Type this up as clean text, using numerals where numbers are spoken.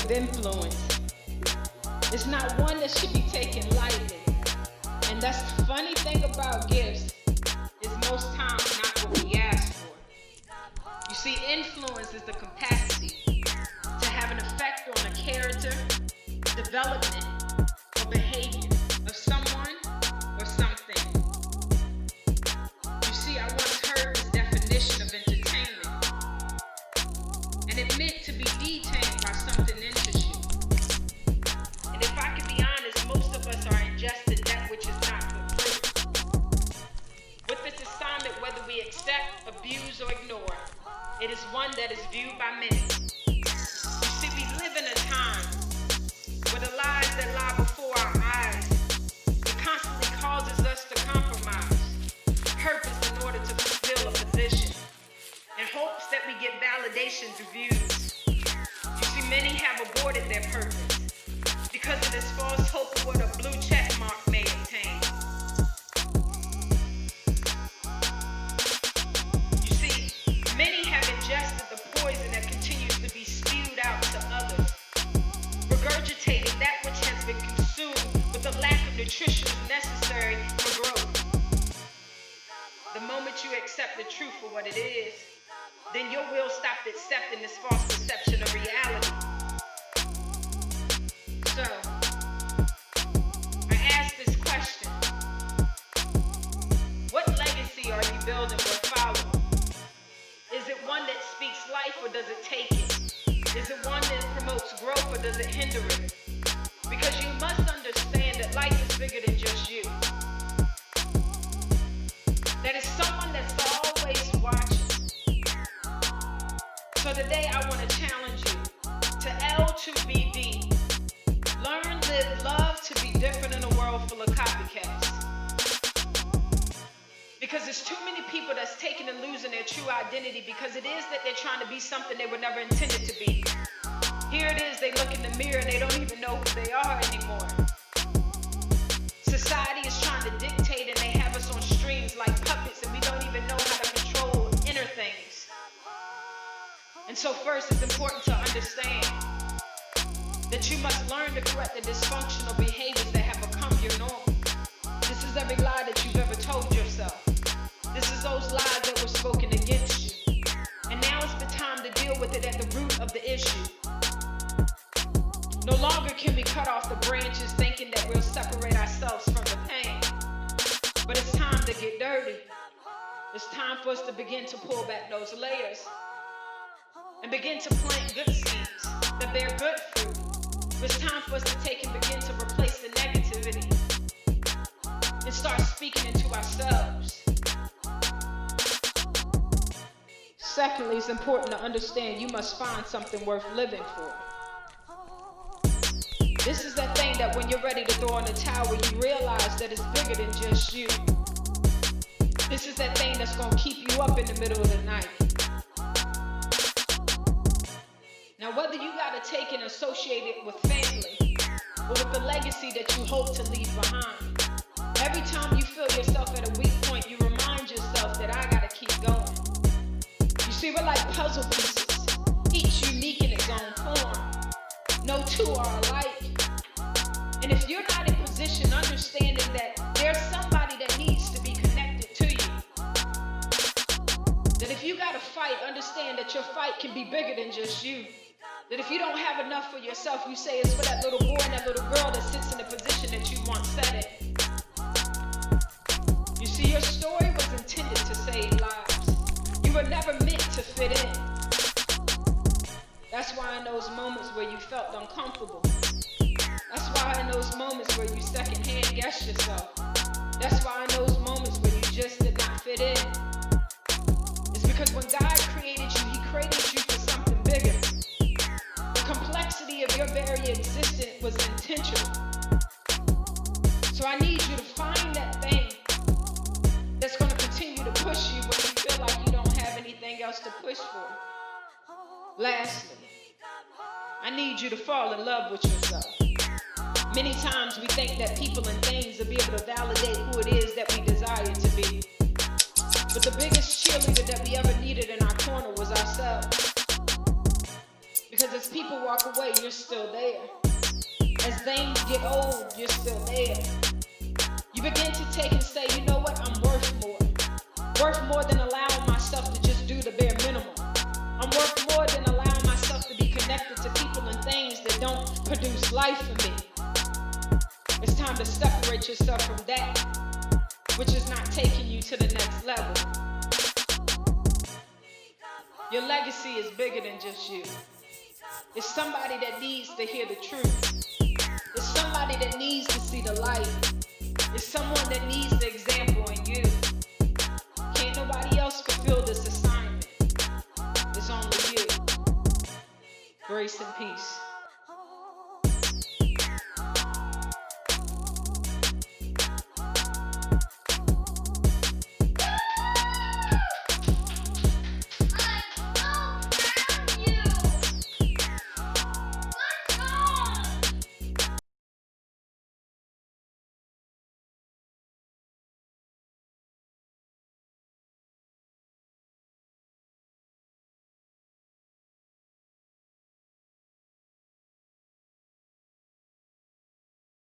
of influence. It's not one that should be taken lightly. And that's the funny thing about gifts, is most times not what we ask for. You see, influence is the capacity to have an effect on the character, development, or behavior of someone or something. You see, I once heard this definition of entertainment, and it meant to be detained by something interests you. And if I can be honest, most of us are ingesting that which is not good fruit. With this assignment, whether we accept, abuse, or ignore, it is one that is viewed by many. You see, we live in a time where the lies that lie before our eyes, it constantly causes us to compromise purpose in order to fulfill a position, in hopes that we get validation through views. You see, many have aborted their purpose because of this false hope of what a blue check mark may obtain. You see, many have ingested the poison that continues to be spewed out to others, regurgitating that which has been consumed with the lack of nutrition necessary for growth. The moment you accept the truth for what it is, then your will stopped accepting this false perception of reality. So, I ask this question: what legacy are you building or following? Is it one that speaks life, or does it take it? Is it one that promotes growth, or does it hinder it? Because you must understand that life is bigger than just you. That is someone that's always watching. So today I want to challenge you to L2BD. Learn, live, love to be different in a world full of copycats. Because there's too many people that's taking and losing their true identity because it is that they're trying to be something they were never intended to be. Here it is, they look in the mirror and they don't even know who they are anymore. Society is trying to dictate and they have us on strings like puppets and we don't even know how to control inner things. And so first it's important to understand that you must learn to correct the dysfunctional behaviors that have become your norm. This is every lie that you've ever told yourself. This is those lies that were spoken against you. And now is the time to deal with it at the root of the issue. No longer can we cut off the branches thinking that we'll separate ourselves from the pain. But it's time to get dirty. It's time for us to begin to pull back those layers and begin to plant good seeds that bear good fruit. It's time for us to take and begin to replace the negativity and start speaking into ourselves. Secondly, it's important to understand you must find something worth living for. This is that thing that when you're ready to throw in the towel, you realize that it's bigger than just you. This is that thing that's going to keep you up in the middle of the night. Now, whether you got to take and associate it with family or with the legacy that you hope to leave behind, every time you feel yourself at a weak point, you remind yourself that I got to keep going. You see, we're like puzzle pieces, each unique in its own form. No two are alike. And if you're not in position understanding that there's somebody that needs to be connected to you, that if you got to fight, understand that your fight can be bigger than just you. That if you don't have enough for yourself, you say it's for that little boy and that little girl that sits in the position that you once sat in. You see, your story was intended to save lives. You were never meant to fit in. That's why in those moments where you felt uncomfortable, that's why in those moments where you secondhand guessed yourself, that's why in those moments where you just did not fit in, it's because when God created you, He created you for something bigger. The complexity of your very existence was intentional. So I need you to find that thing that's going to continue to push you when you feel like you don't have anything else to push for. Lastly, I need you to fall in love with yourself. Many times we think that people and things will be able to validate who it is that we desire to be. But the biggest cheerleader that we ever needed in our corner was ourselves. Because as people walk away, you're still there. As things get old, you're still there. You begin to take and say, you know what, I'm worth more. Worth more than allowing myself to just do the bare minimum. I'm worth more than allowing myself to be connected to people and things that don't produce life for me. It's time to separate yourself from that, which is not taking you to the next level. Your legacy is bigger than just you. It's somebody that needs to hear the truth. It's somebody that needs to see the light. It's someone that needs the example in you. Can't nobody else fulfill this assignment. It's only you. Grace and peace.